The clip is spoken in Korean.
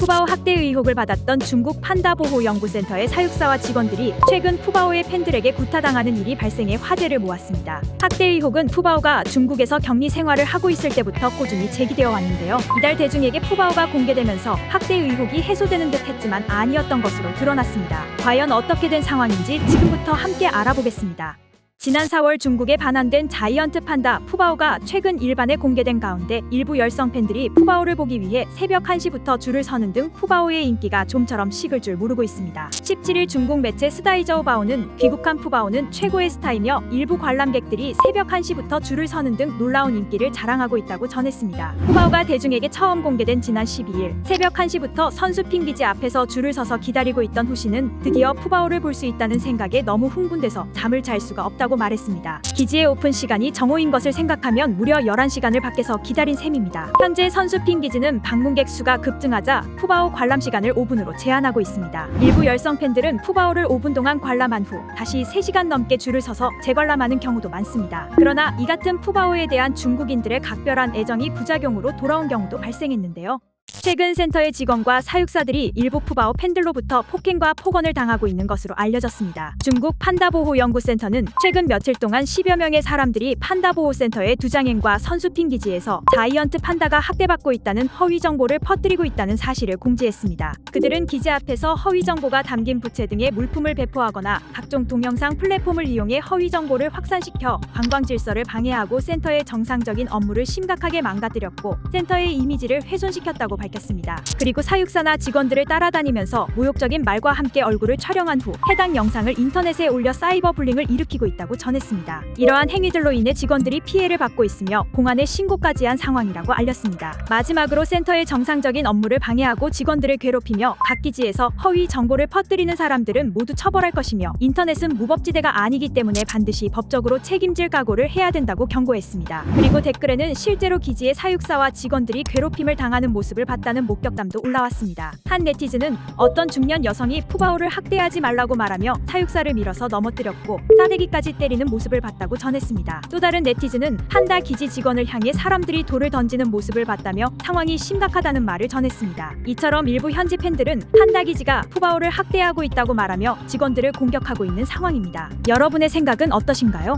푸바오 학대 의혹을 받았던 중국 판다 보호 연구센터의 사육사와 직원들이 최근 푸바오의 팬들에게 구타당하는 일이 발생해 화제를 모았습니다. 학대 의혹은 푸바오가 중국에서 격리 생활을 하고 있을 때부터 꾸준히 제기되어 왔는데요. 이달 대중에게 푸바오가 공개되면서 학대 의혹이 해소되는 듯 했지만 아니었던 것으로 드러났습니다. 과연 어떻게 된 상황인지 지금부터 함께 알아보겠습니다. 지난 4월 중국에 반환된 자이언트 판다 푸바오가 최근 일반에 공개된 가운데 일부 열성 팬들이 푸바오를 보기 위해 새벽 1시부터 줄을 서는 등 푸바오의 인기가 좀처럼 식을 줄 모르고 있습니다. 17일 중국 매체 스다이저우바오는 귀국한 푸바오는 최고의 스타이며 일부 관람객들이 새벽 1시부터 줄을 서는 등 놀라운 인기를 자랑하고 있다고 전했습니다. 푸바오가 대중에게 처음 공개된 지난 12일 새벽 1시부터 선수 핑기지 앞에서 줄을 서서 기다리고 있던 후씨는 드디어 푸바오를 볼 수 있다는 생각에 너무 흥분돼서 잠을 잘 수가 없다고 말했습니다. 기지의 오픈 시간이 정오인 것을 생각하면 무려 11시간을 밖에서 기다린 셈입니다. 현재 선수 핑기지는 방문객 수가 급증하자 푸바오 관람 시간을 5분으로 제한하고 있습니다. 일부 열성 팬들은 푸바오를 5분 동안 관람한 후 다시 3시간 넘게 줄을 서서 재관람하는 경우도 많습니다. 그러나 이 같은 푸바오에 대한 중국인들의 각별한 애정이 부작용으로 돌아온 경우도 발생했는데요. 최근 센터의 직원과 사육사들이 일부 푸바오 팬들로부터 폭행과 폭언을 당하고 있는 것으로 알려졌습니다. 중국 판다보호 연구센터는 최근 며칠 동안 10여 명의 사람들이 판다보호센터의 두장행과 선수핑 기지에서 자이언트 판다가 학대받고 있다는 허위 정보를 퍼뜨리고 있다는 사실을 공지했습니다. 그들은 기지 앞에서 허위 정보가 담긴 부채 등의 물품을 배포하거나 각종 동영상 플랫폼을 이용해 허위 정보를 확산시켜 관광 질서를 방해하고 센터의 정상적인 업무를 심각하게 망가뜨렸고 센터의 이미지를 훼손시켰다고 밝혔습니다. 그리고 사육사나 직원들을 따라다니면서 모욕적인 말과 함께 얼굴을 촬영한 후 해당 영상을 인터넷에 올려 사이버 불링을 일으키고 있다고 전했습니다. 이러한 행위들로 인해 직원들이 피해를 받고 있으며 공안에 신고까지 한 상황이라고 알렸습니다. 마지막으로 센터의 정상적인 업무를 방해하고 직원들을 괴롭히며 각 기지에서 허위 정보를 퍼뜨리는 사람들은 모두 처벌할 것이며 인터넷은 무법지대가 아니기 때문에 반드시 법적으로 책임질 각오를 해야 된다고 경고했습니다. 그리고 댓글에는 실제로 기지의 사육사와 직원들이 괴롭힘을 당하는 모습을 봤다는 목격담도 올라왔습니다. 한 네티즌은 어떤 중년 여성이 푸바오를 학대하지 말라고 말하며 사육사를 밀어서 넘어뜨렸고 싸대기까지 때리는 모습을 봤다고 전했습니다. 또 다른 네티즌은 판다 기지 직원을 향해 사람들이 돌을 던지는 모습을 봤다며 상황이 심각하다는 말을 전했습니다. 이처럼 일부 현지 팬들은 판다 기지가 푸바오를 학대하고 있다고 말하며 직원들을 공격하고 있는 상황입니다. 여러분의 생각은 어떠신가요?